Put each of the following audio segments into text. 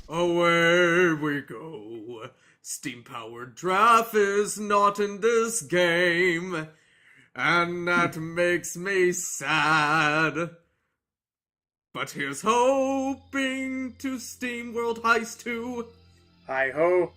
Away we go. Steam-powered draft is not in this game. And that makes me sad. But here's hoping to SteamWorld Heist 2. Hi-ho.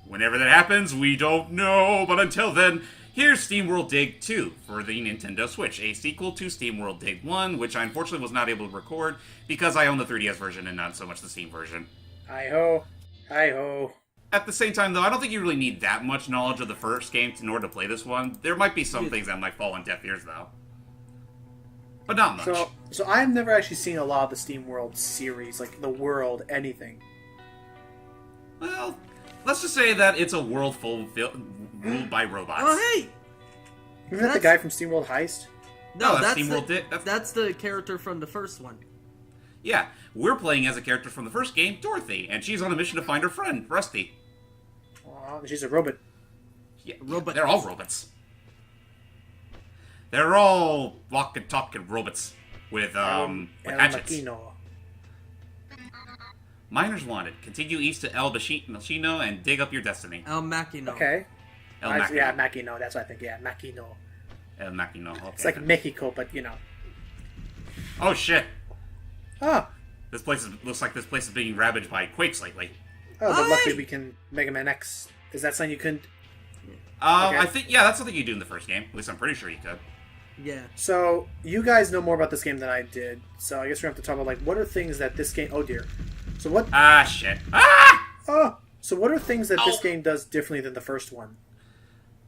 Whenever that happens, we don't know, but until then, here's SteamWorld Dig 2 for the Nintendo Switch, a sequel to SteamWorld Dig 1, which I unfortunately was not able to record because I own the 3DS version and not so much the Steam version. Hi-ho. Hi-ho. At the same time, though, I don't think you really need that much knowledge of the first game in order to play this one. There might be some things that might fall on deaf ears, though. But not much. So I've never actually seen a lot of the SteamWorld series, like the world, anything. Well, let's just say that it's a world ruled by robots. Oh, hey! Isn't that the guy from SteamWorld Heist? No, that's SteamWorld. That's the character from the first one. Yeah, we're playing as a character from the first game, Dorothy, and she's on a mission to find her friend, Rusty. Oh, she's a robot. Yeah, they're all robots. They're all walking, talking robots with hatchets. Machino. Miners wanted. Continue east to El Machino and dig up your destiny. El Machino. Okay. El Machino. Yeah, Machino. That's what I think. Yeah, Machino. El Machino. Okay. It's like Mexico, but you know. Oh shit! Oh. Looks like this place is being ravaged by quakes lately. Oh, but luckily we can Mega Man X. Is that something you couldn't? I think that's something you do in the first game. At least I'm pretty sure you could. Yeah. So you guys know more about this game than I did. So I guess we're gonna have to talk about like what are things that this game. Oh dear. So what? Ah shit! Ah! Oh. So what are things that this game does differently than the first one?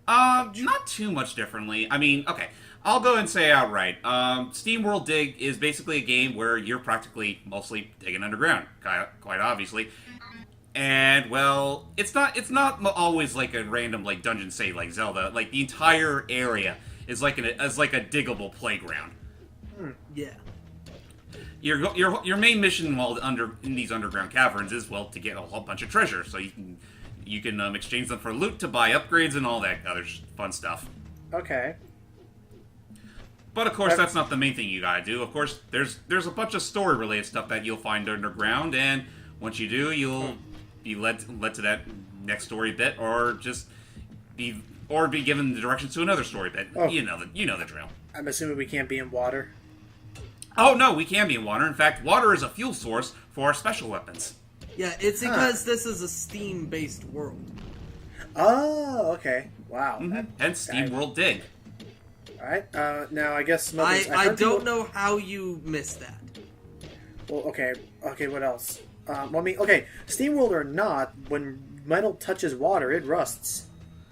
Not too much differently. I mean, okay, I'll go and say outright. SteamWorld Dig is basically a game where you're practically mostly digging underground, quite obviously. And well, it's not always like a random like dungeon say like Zelda. Like the entire area is like a diggable playground. Yeah. Your main mission while in these underground caverns is to get a whole bunch of treasure, so you can exchange them for loot to buy upgrades and all that other fun stuff. Okay. But of course, that's not the main thing you gotta do. Of course, there's a bunch of story related stuff that you'll find underground, and once you do, you'll be led to that next story bit, or just be given the directions to another story bit. Oh. You know the drill. I'm assuming we can't be in water. Oh no, we can be in water. In fact, water is a fuel source for our special weapons. Yeah, it's because this is a Steam-based world. Oh, okay. Wow. Hence, SteamWorld Dig. Alright, now I guess... I don't know how you missed that. Well, okay, what else? Okay, SteamWorld or not, when metal touches water, it rusts.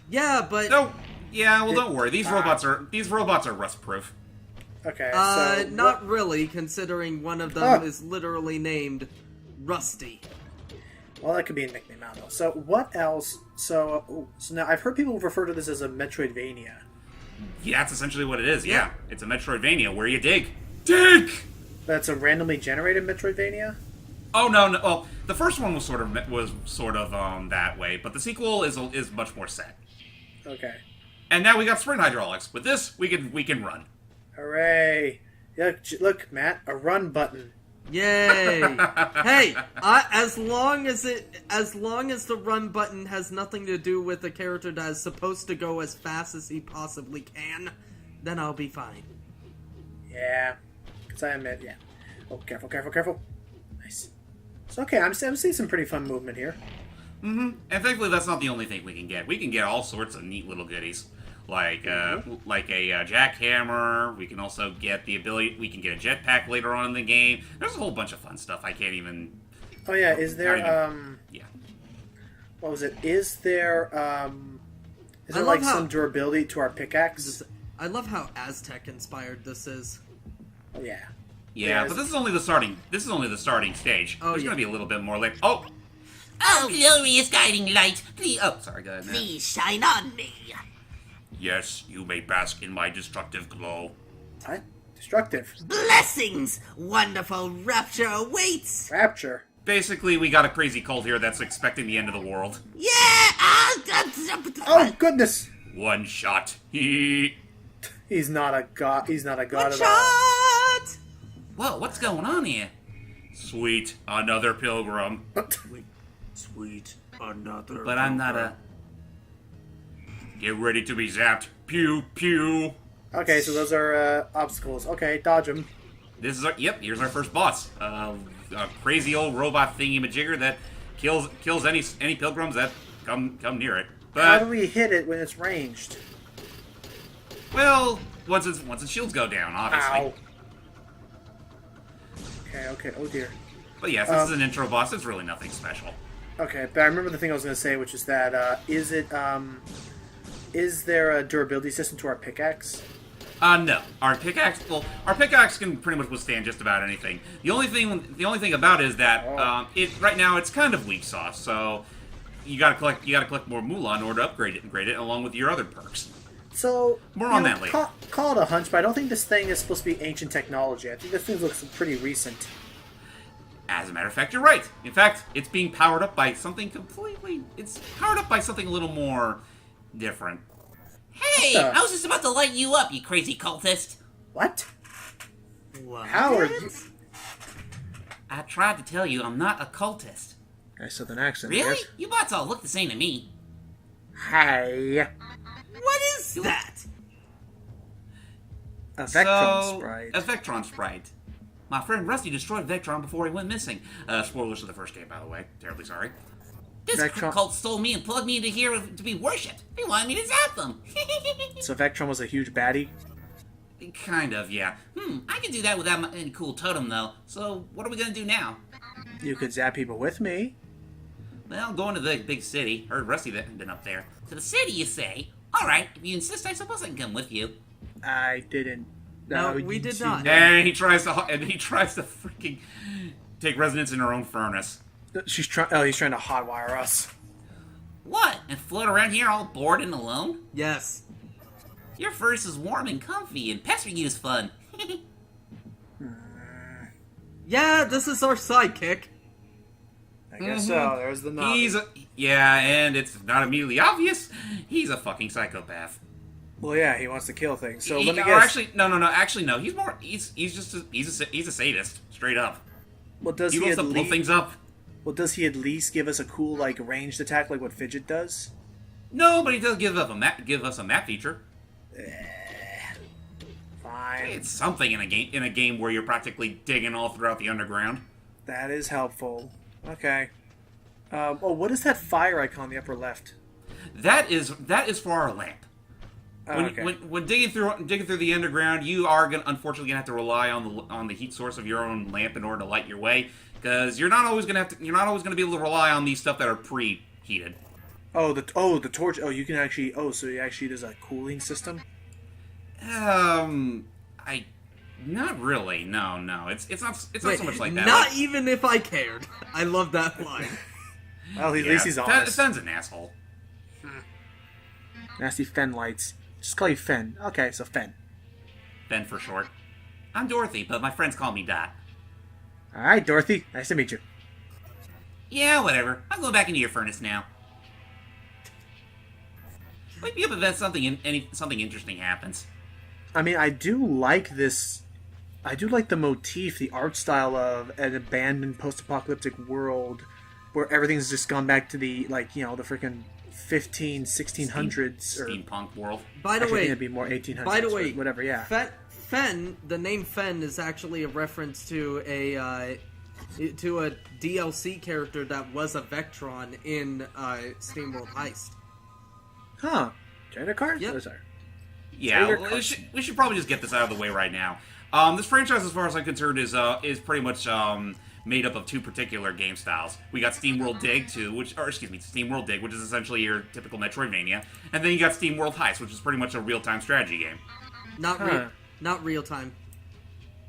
Yeah, but... No, yeah, well don't worry, these robots are rust-proof. Okay, so... not really, considering one of them is literally named Rusty. Well, that could be a nickname, I don't know. So, what else? So now, I've heard people refer to this as a Metroidvania. Yeah, that's essentially what it is, yeah. It's a Metroidvania where you dig. Dig! That's a randomly generated Metroidvania? Oh, no. Well, the first one was sort of that way, but the sequel is much more set. Okay. And now we got sprint hydraulics. With this, we can run. Hooray! Look, Matt, a run button. Yay! Hey, as long as the run button has nothing to do with the character that is supposed to go as fast as he possibly can, then I'll be fine. Yeah, because I admit, yeah. Oh, careful. Nice. So okay, I'm seeing some pretty fun movement here. And thankfully, that's not the only thing we can get. We can get all sorts of neat little goodies. Like a jackhammer. We can also get the ability. We can get a jetpack later on in the game. There's a whole bunch of fun stuff. I can't even. Oh yeah, is there Yeah. What was it? Is there like some durability to our pickaxe? I love how Aztec inspired this is. Oh yeah. Yeah, but this is only the starting. This is only the starting stage. Oh, There's yeah. gonna be a little bit more later. Oh, glorious guiding light, please, sorry. Go ahead, man. please shine on me. Yes, you may bask in my destructive glow. What? Destructive. Blessings! Wonderful rapture awaits! Rapture. Basically, we got a crazy cult here that's expecting the end of the world. Yeah! Oh goodness! One shot. He's not a god. He's not a god at all. Shot! Whoa, what's going on here? Sweet, another pilgrim. Sweet, another. But I'm not a... Get ready to be zapped. Pew, pew. Okay, so those are obstacles. Okay, dodge them. This is our... Yep, here's our first boss. A crazy old robot thingy-majigger that kills any pilgrims that come near it. How do But, we hit it when it's ranged? well, once its shields go down, obviously. Ow. Okay, oh dear. But yes, this is an intro boss. It's really nothing special. Okay, but I remember the thing I was going to say, which is that, is there a durability system to our pickaxe? No. Our pickaxe can pretty much withstand just about anything. The only thing about it is that right now it's kind of weak sauce, so you gotta collect more moolah in order to upgrade it along with your other perks. So, More on that later. Call it a hunch, but I don't think this thing is supposed to be ancient technology. I think this thing looks pretty recent. As a matter of fact, you're right. In fact, it's being powered up by something It's powered up by something a little more different. Hey, What the- I was just about to light you up, you crazy cultist. What? What? Howard, you... I tried to tell you I'm not a cultist. Nice southern accent. Really? Yes. You bots all look the same to me. Hi. What is that? A Vectron sprite. A Vectron sprite. My friend Rusty destroyed Vectron before he went missing. Spoilers for the first game, by the way. Terribly sorry. This Vectron- cult stole me and plugged me into here to be worshipped. They wanted me to zap them. So Vectron was a huge baddie? Kind of, yeah. I can do that without any cool totem, though. So, what are we gonna do now? You could zap people with me. Well, going to the big city. Heard Rusty that been up there. To the city, you say? Alright, if you insist, I suppose I can come with you. I didn't. No, we did not. And he tries to freaking take residence in her own furnace. She's trying. Oh, he's trying to hotwire us. What? And float around here all bored and alone? Yes. Your furnace is warm and comfy, and pestering you is fun. Yeah, this is our sidekick. I guess so. There's the knob. And it's not immediately obvious. He's a fucking psychopath. Well, yeah, he wants to kill things. So let me Or guess. actually, no. He's a sadist, straight up. Well, does He he wants at to blow least? things up. Well, does he at least give us a cool like ranged attack like what Fidget does? No, but he does give us a map feature. Fine. It's something in a game where you're practically digging all throughout the underground. That is helpful. Okay. Oh, what is that fire icon in the upper left? That is for our lamp. Oh, okay. When digging through the underground, you are unfortunately gonna have to rely on the heat source of your own lamp in order to light your way, because you're not always gonna be able to rely on these stuff that are preheated. The torch. Oh, you can actually. Oh, so there's a cooling system. Not really. No. It's not so much like that. Not even if I cared. I love that line. Well, at least he's honest. Fenn's an asshole. Nasty Fen lights. Just call you Fen. Okay, so Fen. Fen for short. I'm Dorothy, but my friends call me Dot. All right, Dorothy. Nice to meet you. Yeah, whatever. I'm going back into your furnace now. Wake me up if something interesting happens. I mean, I do like this. I do like the motif, the art style of an abandoned post-apocalyptic world where everything's just gone back to the, like, you know, the freaking 1600s. Or, Steampunk world. By the actually, I way, think it'd be more 1800s. By the way, or whatever, yeah. Fen, the name Fen is actually a reference to a DLC character that was a Vectron in SteamWorld Heist. Huh. Trader card? Yep. Oh, sorry. Yeah, Trader we should probably just get this out of the way right now. This franchise, as far as I'm concerned, is pretty much made up of two particular game styles. We got SteamWorld Dig SteamWorld Dig, which is essentially your typical Metroidvania, and then you got SteamWorld Heist, which is pretty much a real-time strategy game. Not real time.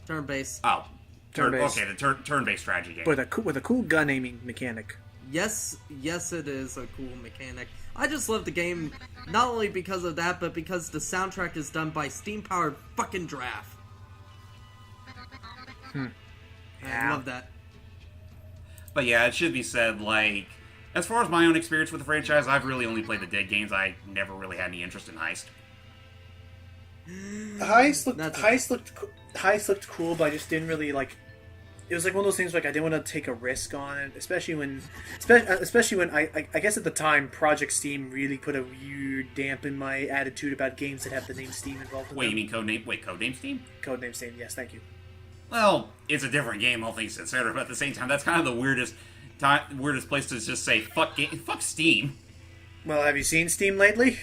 Turn based. Oh, Turn-based. okay, the turn-based strategy game. With a cool gun aiming mechanic. Yes, it is a cool mechanic. I just love the game, not only because of that, but because the soundtrack is done by steam-powered fucking Draft. I Yeah. love that. But yeah, it should be said, like, as far as my own experience with the franchise, I've really only played the Dig games. I never really had any interest in Heist. Heist looked cool, but I just didn't really like. it was like one of those things like I didn't want to take a risk on it, especially when I guess at the time Project Steam really put a weird damp in my attitude about games that have the name Steam involved in Wait, them. you mean Codename Steam? Codename Steam, yes, thank you. Well, it's a different game, all things considered, but at the same time, that's kind of the weirdest place to just say fuck Steam. Well, have you seen Steam lately?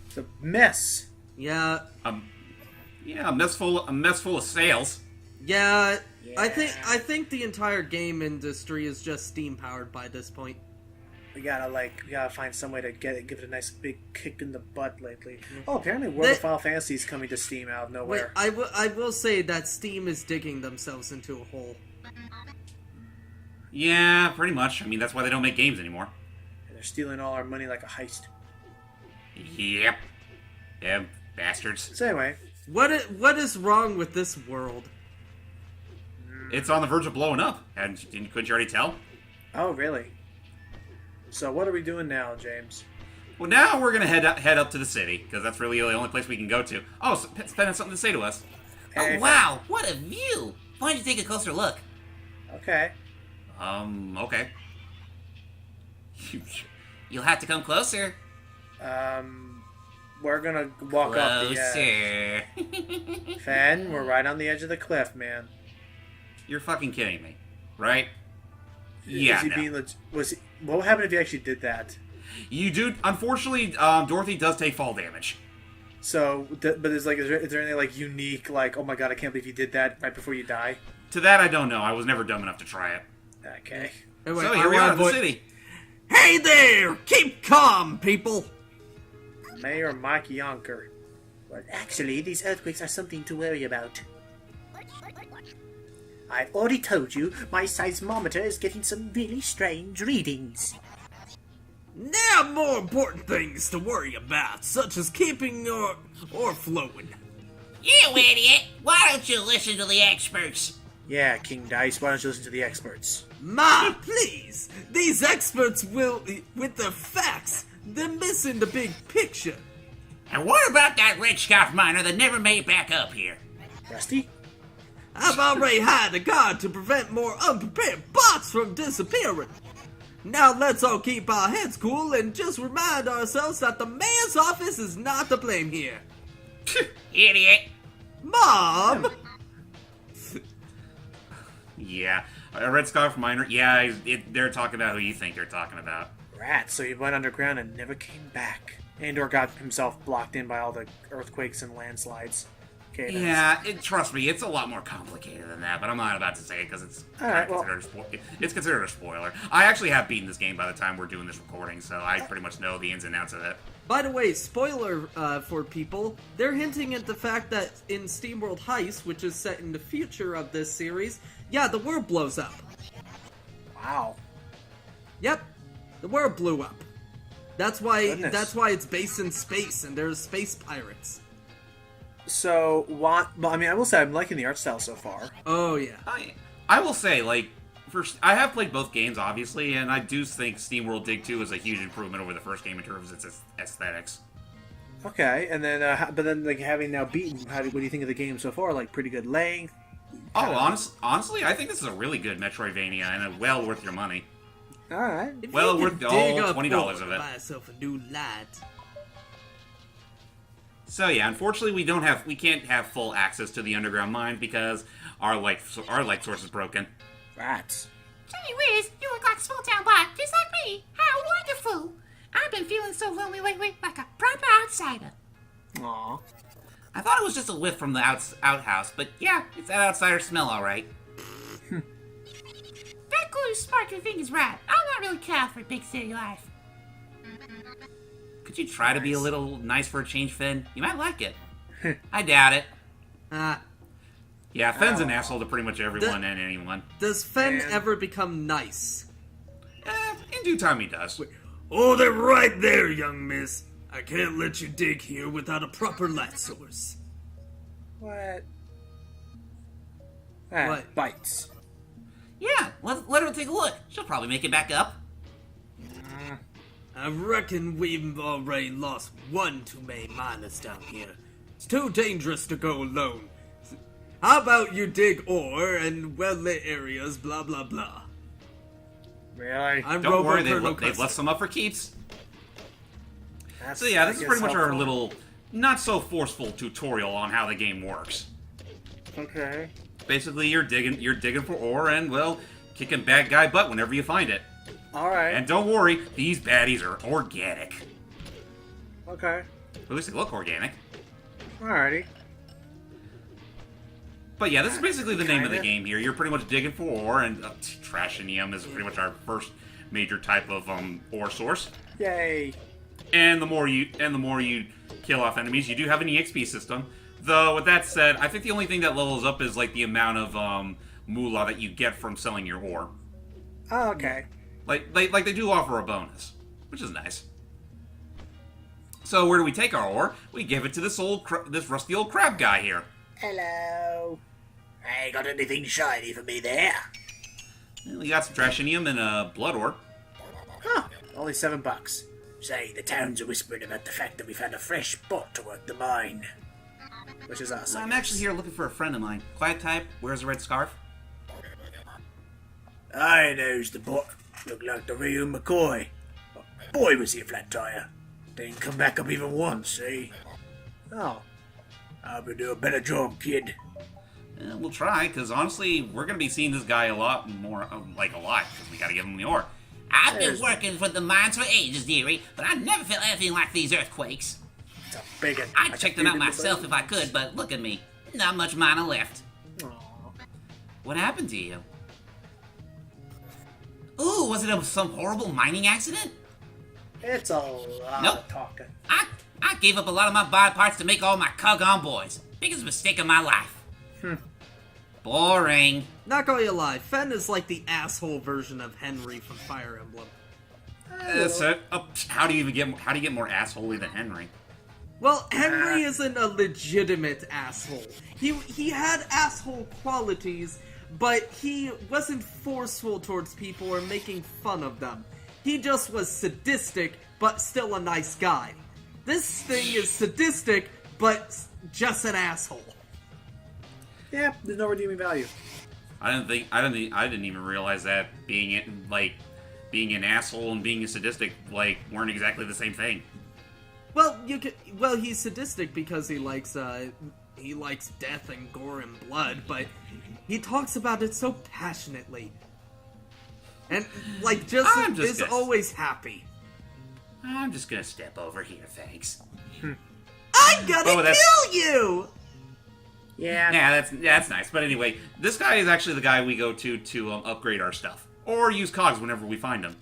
It's a mess. Yeah. Yeah, a mess full of sales. Yeah. Yeah. I think the entire game industry is just Steam powered by this point. We gotta find some way to give it a nice big kick in the butt lately. Oh, apparently World of Final Fantasy is coming to Steam out of Wait, nowhere. I will say that Steam is digging themselves into a hole. Yeah, pretty much. I mean, that's why they don't make games anymore. And they're stealing all our money like a heist. Yep. Yeah, bastards. So anyway, What is wrong with this world? It's on the verge of blowing up. Couldn't you already tell? oh really? So what are we doing now, James? Well, now we're gonna head up to the city because that's really the only place we can go to. Oh, so Spen has something to say to us. Hey, Oh, wow, what a view! Why don't you take a closer look? Okay. Okay. You'll have to come closer. We're gonna walk off the edge. Closer. Fen, we're right on the edge of the cliff, man. You're fucking kidding me, right? Yeah. Is he no. being what would happen if he actually did that? You do. Unfortunately, Dorothy does take fall damage. So, but is there anything like unique, like, oh my god, I can't believe you did that right before you die? To that, I don't know. I was never dumb enough to try it. Okay. Anyway, So here we are at the city. Hey there! Keep calm, people! Mayor Mike Yonker. Well, actually, these earthquakes are something to worry about. I've already told you, my seismometer is getting some really strange readings. There are more important things to worry about, such as keeping your ore flowing. You idiot! Why don't you listen to the experts? Yeah, King Dice, why don't you listen to the experts? Ma, please! These experts will, with the facts, they're missing the big picture. And what about that red scarf miner that never made it back up here? Rusty? I've already hired a guard to prevent more unprepared bots from disappearing. Now let's all keep our heads cool and just remind ourselves that the mayor's office is not to blame here. Idiot! Mom! Yeah, a red scarf miner. Yeah, they're talking about who you think they're talking about. Rats, so he went underground and never came back. Andor got himself blocked in by all the earthquakes and landslides. Okay, Yeah, trust me, it's a lot more complicated than that, but I'm not about to say it because it's Alright, well- considered a spoiler. I actually have beaten this game by the time we're doing this recording, so I pretty much know the ins and outs of it. By the way, spoiler for people, they're hinting at the fact that in SteamWorld Heist, which is set in the future of this series, yeah, the world blows up. Wow. Yep, the world blew up. That's why Goodness. it's based in space and there's space pirates. So, what? Well, I mean, I will say I'm liking the art style so far. Oh yeah. I will say, like, first, I have played both games, obviously, and I do think SteamWorld Dig 2 is a huge improvement over the first game in terms of its aesthetics. Okay, and then, but then, like, having now beaten, what do you think of the game so far? Like, pretty good length? Oh, honestly, I think this is a really good Metroidvania and well worth your money. Alright. If Well, you worth could all dig up $20 ore of to it. buy yourself a new light. So yeah, unfortunately, we can't have full access to the underground mine because our light source is broken. Rats. Gee whiz, you look like a small town boy, just like me. How wonderful! I've been feeling so lonely lately, like a proper outsider. Aw. I thought it was just a whiff from the outhouse, but yeah, it's that outsider smell, all right. That glue sparkly thing is right. I'm not really cut for big city life. Could you try to be a little nice for a change, Finn? You might like it. I doubt it. Yeah, Fenn's an asshole to pretty much everyone and anyone. Does Fen Man. ever become nice? In due time, he does. Oh, they're right there, young miss. I can't let you dig here without a proper light source. What? Ah, What? bites. Yeah, let her take a look. She'll probably make it back up. I reckon we've already lost one too many miners down here. It's too dangerous to go alone. How about you dig ore and well-lit areas, blah blah blah. Really? I'm Don't Robo worry, Colonel they've Custer. left some up for keeps. That's, So yeah, I this is guess, pretty much our helpful. little, not so forceful tutorial on how the game works. Okay. Basically, you're digging for ore and, well, kicking bad guy butt whenever you find it. Alright. And don't worry, these baddies are organic. Okay. At least they look organic. Alrighty. But yeah, this is basically the name of the Kinda. game here. You're pretty much digging for ore, and trashinium is pretty much our first major type of ore source. Yay. And the more you kill off enemies, you do have an EXP system. Though with that said, I think the only thing that levels up is like the amount of moolah that you get from selling your ore. Oh, okay. Like they do offer a bonus, which is nice. So where do we take our ore? We give it to this rusty old crab guy here. Hello. Ain't got anything shiny for me there. And we got some trashinium and blood ore. Huh. Only $7. Say, the towns are whispering about the fact that we found a fresh spot to work the mine. Which is us. I'm actually here looking for a friend of mine. Quiet type, wears a red scarf. I knows the bot. Look like the real McCoy. Boy, was he a flat tire. Didn't come back up even once, see? Oh. I'll be doing a better job, kid. We'll try, because honestly, we're going to be seeing this guy a lot more, like a lot, because we got to give him the ore. I've been working for the mines for ages, dearie, but I never felt anything like these earthquakes. It's a big one. I'd check them out myself if I could, but look at me. Not much mana left. Aw. What happened to you? Ooh, was it some horrible mining accident? It's a lot Nope. of talking. I gave up a lot of my body parts to make all my Cog-On boys. Biggest mistake of my life. Boring. Not gonna lie, Fen is like the asshole version of Henry from Fire Emblem. How do you get more assholey than Henry? Well, Henry isn't a legitimate asshole. He had asshole qualities, but he wasn't forceful towards people or making fun of them. He just was sadistic, but still a nice guy. This thing is sadistic, but just an asshole. Yeah, there's no redeeming value. I didn't even realize that being an asshole and being a sadistic weren't exactly the same thing. Well, he's sadistic because he likes death and gore and blood, but he talks about it so passionately. And I'm just is gonna- always happy. I'm just gonna step over here, thanks. I'm gonna Oh, that's- kill you! Yeah. Yeah, that's nice. But anyway, this guy is actually the guy we go to upgrade our stuff or use cogs whenever we find them.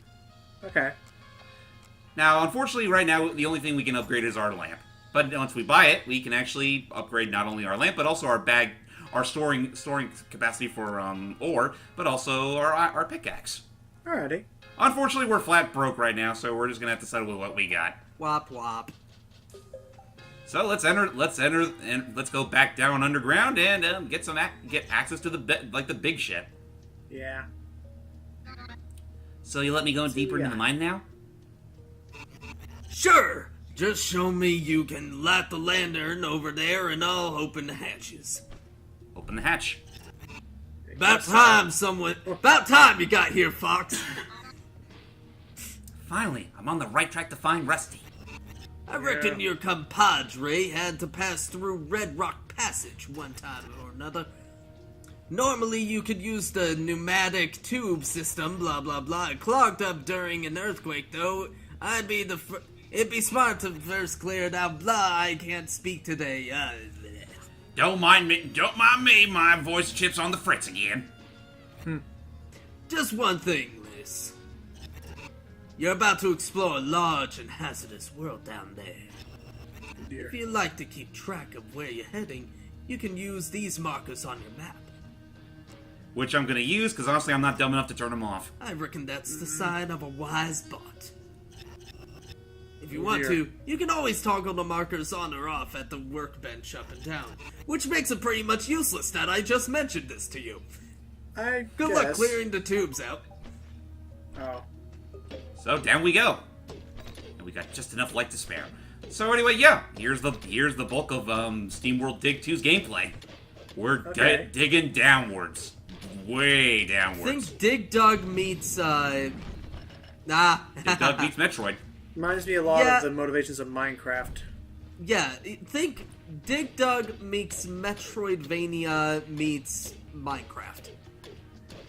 Okay. Now, unfortunately, right now the only thing we can upgrade is our lamp. But once we buy it, we can actually upgrade not only our lamp but also our storing capacity for ore, but also our pickaxe. Alrighty. Unfortunately, we're flat broke right now, so we're just gonna have to settle with what we got. Wop wop. So let's enter, and let's go back down underground and get access to the big shit. Yeah. So you let me go deeper into the mine now? Sure! Just show me you can light the lantern over there and I'll open the hatches. Open the hatch. About time you got here, Fox. Finally, I'm on the right track to find Rusty. I reckon your compadre had to pass through Red Rock Passage one time or another. Normally you could use the pneumatic tube system, blah blah blah. Clogged up during an earthquake, though. It'd be smart to first clear it out. Blah, I can't speak today. Don't mind me. My voice chips on the fritz again. Just one thing, Liz. You're about to explore a large and hazardous world down there. If you like to keep track of where you're heading, you can use these markers on your map. Which I'm gonna use because honestly, I'm not dumb enough to turn them off. I reckon that's the sign of a wise bot. If you want to, you can always toggle the markers on or off at the workbench up and down, which makes it pretty much useless that I just mentioned this to you. Good luck clearing the tubes out. Oh. So down we go, and we got just enough light to spare. So anyway, yeah, here's the bulk of SteamWorld Dig 2's gameplay. We're Okay. digging downwards. Way downwards. Think Dig Dug meets Doug beats Metroid. Reminds me a lot Yeah. of the motivations of Minecraft. Yeah, think Dig Dug meets Metroidvania meets Minecraft.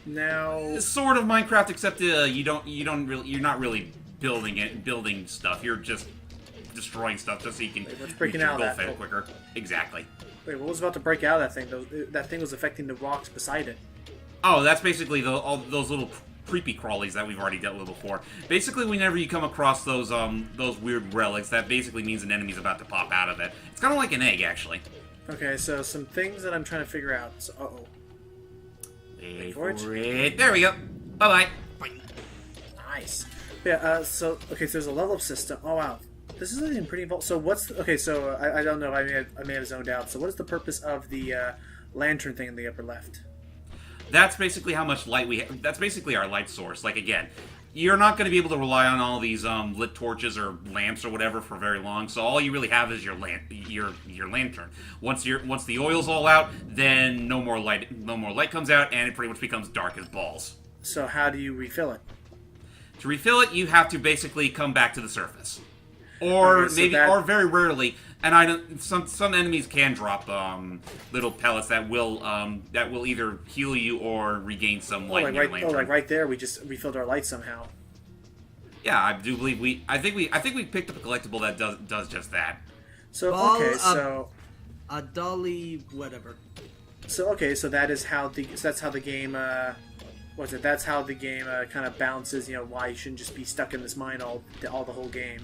Now, It's sort of Minecraft, except you're not really building stuff. You're just destroying stuff just so you can what's breaking reach your out goal of that? quicker. Exactly. wait, what was about to break out of that thing? That thing was affecting the rocks beside it. Oh, that's basically all those little creepy crawlies that we've already dealt with before. Basically, whenever you come across those weird relics, that basically means an enemy's about to pop out of it. It's kind of like an egg, actually. Okay, so some things that I'm trying to figure out. So, Wait for for it. it. There we go. Bye-bye. Nice. Yeah, so there's a level up system. Oh, wow. This is something pretty involved. So so I don't know, I may have zoned out. So what is the purpose of the lantern thing in the upper left? That's basically how much light we have. That's basically our light source. Like, again, you're not going to be able to rely on all these lit torches or lamps or whatever for very long. So all you really have is your lantern. Once the oil's all out, then no more light comes out, and it pretty much becomes dark as balls. So how do you refill it? To refill it, you have to basically come back to the surface, or Okay, so or very rarely. And some enemies can drop little pellets that will either heal you or regain some light in your lantern. like right there, we just refilled our light somehow. Yeah, I do believe I think we picked up a collectible that does just that. So Well, okay, so A dolly, whatever. so that's how the game. That's how the game kind of balances. You know, why you shouldn't just be stuck in this mine all the whole game.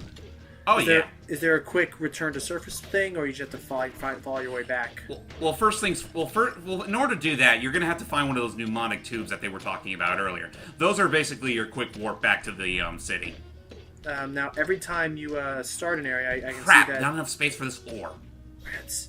Oh yeah. Is there a quick return to surface thing, or you just have to follow your way back? Well, in order to do that, you're going to have to find one of those mnemonic tubes that they were talking about earlier. Those are basically your quick warp back to the city. Now, every time you start an area, I can Crap! see that. Not enough space for this ore. Rats.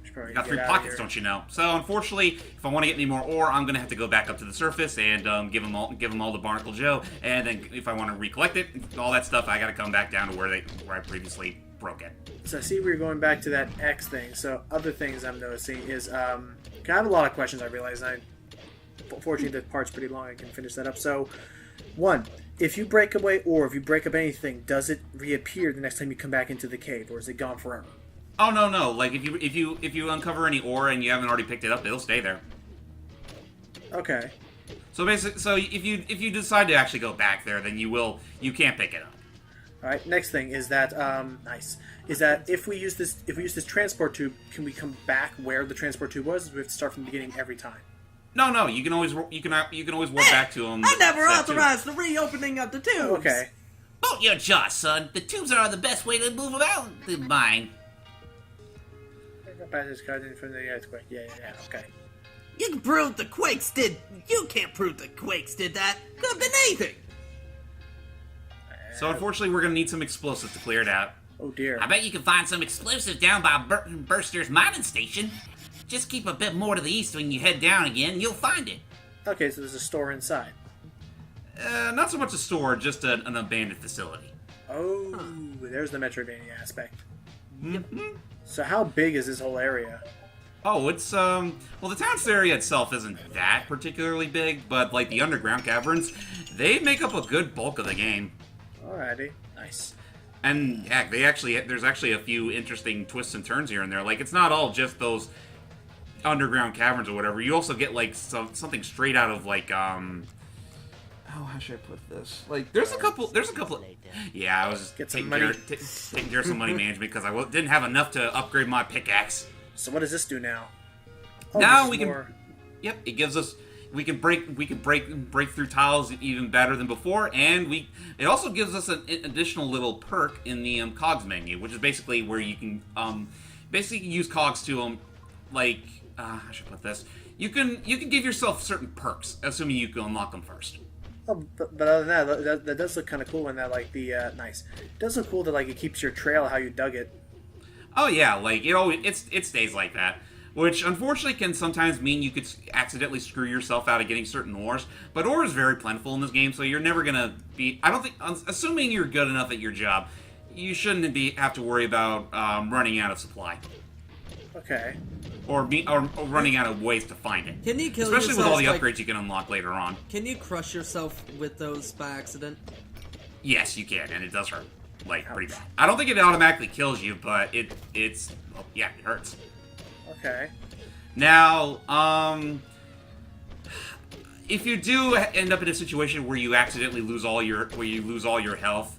Should probably Got get 3 out of pockets, here. don't you know? So unfortunately, if I want to get any more ore, I'm gonna have to go back up to the surface and give them all the Barnacle Joe, and then if I want to recollect it, all that stuff, I got to come back down to where I previously broke it. So I see we're going back to that X thing. So other things I'm noticing is I have a lot of questions. I realize. Fortunately, the part's pretty long. I can finish that up. So, one, if you break away or if you break up anything, does it reappear the next time you come back into the cave, or is it gone forever? Oh no! Like if you uncover any ore and you haven't already picked it up, it'll stay there. Okay. So if you decide to actually go back there, then you can't pick it up. All right. Next thing is that nice. Is that if we use this transport tube, can we come back where the transport tube was? Or do we have to start from the beginning every time? No, you can always warp back to them. I never authorized the reopening of the tubes. Okay. Hold your jaw, son. The tubes are the best way to move around the mine. Passage garden from the earthquake. Yeah. Okay. You can prove the Quakes did. You can't prove the Quakes did that. Could have been anything. So unfortunately, we're gonna need some explosives to clear it out. Oh dear. I bet you can find some explosives down by Burster's mining station. Just keep a bit more to the east when you head down again, and you'll find it. Okay, so there's a store inside. Not so much a store, just an abandoned facility. Oh, there's the Metroidvania aspect. Yep. So how big is this whole area? Oh, it's well, the town's area itself isn't that particularly big, but like the underground caverns, they make up a good bulk of the game. Alrighty, nice. And heck, there's actually a few interesting twists and turns here and there. Like, it's not all just those underground caverns or whatever. You also get like something straight out of like oh, how should I put this? Like, there's a couple. Yeah, I was just Get some taking care of some money management because I didn't have enough to upgrade my pickaxe. So what does this do now? Oh, Now this we is can. more- Yep, it gives us. We can break through tiles even better than before, and it also gives us an additional little perk in the cogs menu, which is basically where you can basically use cogs to like how should I put this? You can give yourself certain perks, assuming you can unlock them first. Oh, but other than that does look kind of cool. When that like the nice, it does look cool that like it keeps your trail how you dug it. Oh yeah, like it stays like that. Which unfortunately can sometimes mean you could accidentally screw yourself out of getting certain ores. But ore is very plentiful in this game, so you're never gonna be. I don't think, assuming you're good enough at your job, you shouldn't have to worry about running out of supply. Okay. or running out of ways to find it. Can you kill Especially with yourself, all the like- upgrades you can unlock later on. Can you crush yourself with those by accident? Yes, you can, and it does hurt, like pretty bad. I don't think it automatically kills you, but it's well, yeah, it hurts. Okay. Now, if you do end up in a situation where you accidentally lose all your health,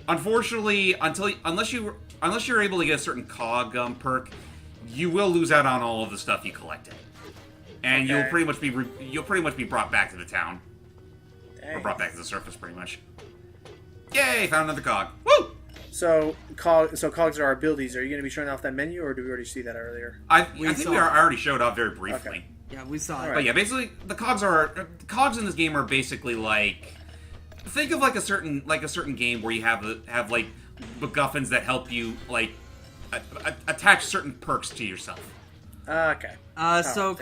unfortunately, unless you're able to get a certain cog perk, you will lose out on all of the stuff you collected, and Okay. you'll pretty much be brought back to the town, or Dang. brought back to the surface, pretty much. Yay! Found another cog. Woo! So cogs are our abilities. Are you going to be showing off that menu, or did we already see that earlier? I think I already showed off very briefly. Okay. Yeah, we saw it. All But yeah, basically, the cogs in this game are basically like, think of like a certain game where you have like MacGuffins that help you like attach certain perks to yourself. Okay. So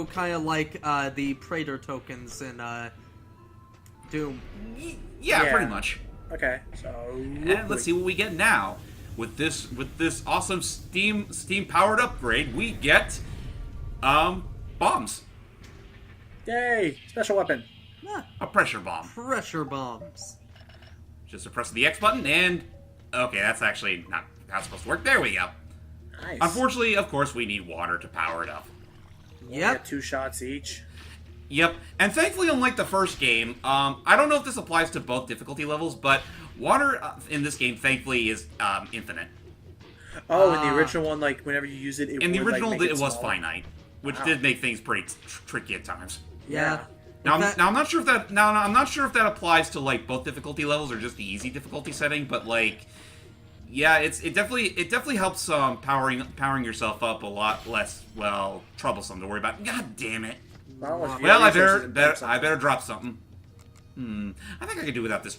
kind of like the Praetor tokens in Doom. Yeah, Yeah. pretty much. Okay. So. And let's see what we get now with this awesome Steam powered upgrade. We get bombs, Yay! Special weapon. Ah, a pressure bomb. pressure bombs. Just to press the X button and okay, that's actually not how it's supposed to work. There we go. Nice. Unfortunately, of course, we need water to power it up. We Yep. get 2 shots each. Yep, and thankfully, unlike the first game, I don't know if this applies to both difficulty levels, but water in this game, thankfully, is infinite. Oh, in the original one, like whenever you use it, In the would, original, like, make it was smaller. finite, which Wow. did make things pretty tricky at times. Yeah. Now, In fact- I'm not sure if that I'm not sure if that applies to like both difficulty levels or just the easy difficulty setting, but like, yeah, it definitely helps powering yourself up a lot less troublesome to worry about. God damn it! Well, if you Well, I have resources, it dumps better drop something. I think I could do without this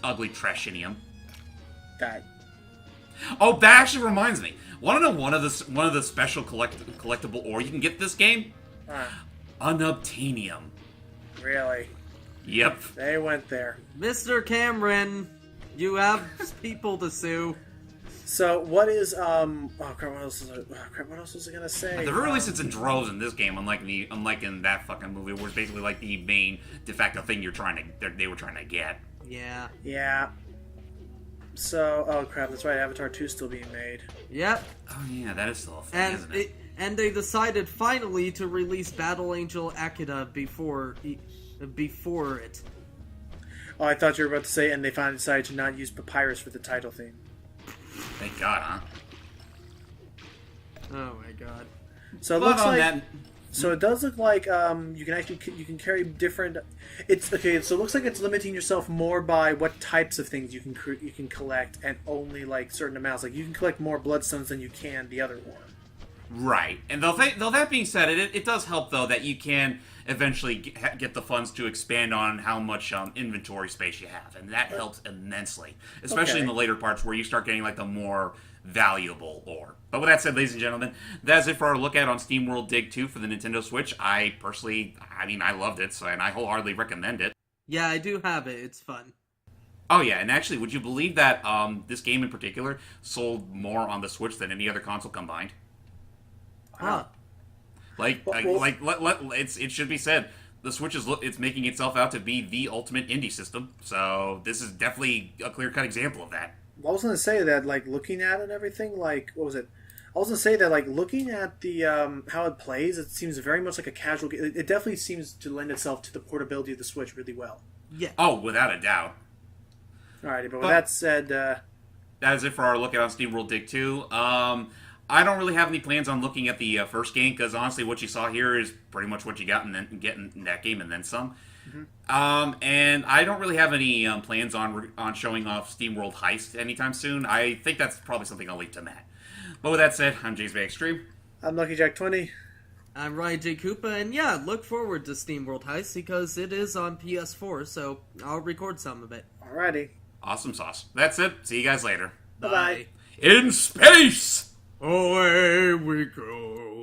ugly trashinium. that. Oh, that actually reminds me. Want to know one of the special collectible ore you can get this game? Unobtainium. Really? Yep. They went there. Mr. Cameron, you have people to sue. So what is oh crap? What else was I gonna say? At the very least, it's in droves in this game, unlike in that fucking movie, where it's basically like the main de facto thing they were trying to get. Yeah. Yeah. So oh crap, that's right. Avatar 2 is still being made. Yep. Oh yeah, that is still a thing, And isn't it? and they decided finally to release Battle Angel Akita before it. Oh, I thought you were about to say, and they finally decided to not use Papyrus for the title theme. Thank God, huh? Oh my god. So it But looks on like. that, So it does look like you can carry different. It's okay. So it looks like it's limiting yourself more by what types of things you can collect, and only like certain amounts. Like you can collect more bloodstones than you can the other one. right. And though that being said, it does help though that you can eventually get the funds to expand on how much inventory space you have, and that helps immensely, especially in Okay. the later parts where you start getting like the more valuable ore. But with that said, ladies and gentlemen, that's it for our look at on SteamWorld Dig 2 for the Nintendo Switch. I loved it, and I wholeheartedly recommend it. Yeah, I do have it. It's fun. Oh yeah, and actually, would you believe that this game in particular sold more on the Switch than any other console combined? Huh. It should be said, the Switch it's making itself out to be the ultimate indie system. So this is definitely a clear-cut example of that. I was gonna say that, like looking at it and everything, like what was it? I was gonna say that, like looking at the how it plays, it seems very much like a casual game. It definitely seems to lend itself to the portability of the Switch really well. Yeah. Oh, without a doubt. Alrighty, but with that said, That is it for our look at on SteamWorld Dig 2. I don't really have any plans on looking at the first game, because honestly what you saw here is pretty much what you got and then get in that game and then some. And I don't really have any plans on showing off SteamWorld Heist anytime soon. I think that's probably something I'll leave to Matt. But with that said, I'm JamesmanXtreme. I'm Lucky Jack 20. I'm Ryan J. Koopa, and yeah, look forward to SteamWorld Heist because it is on PS4, so I'll record some of it. Alrighty. Awesome sauce. That's it. See you guys later. Bye-bye. In space! Away we go.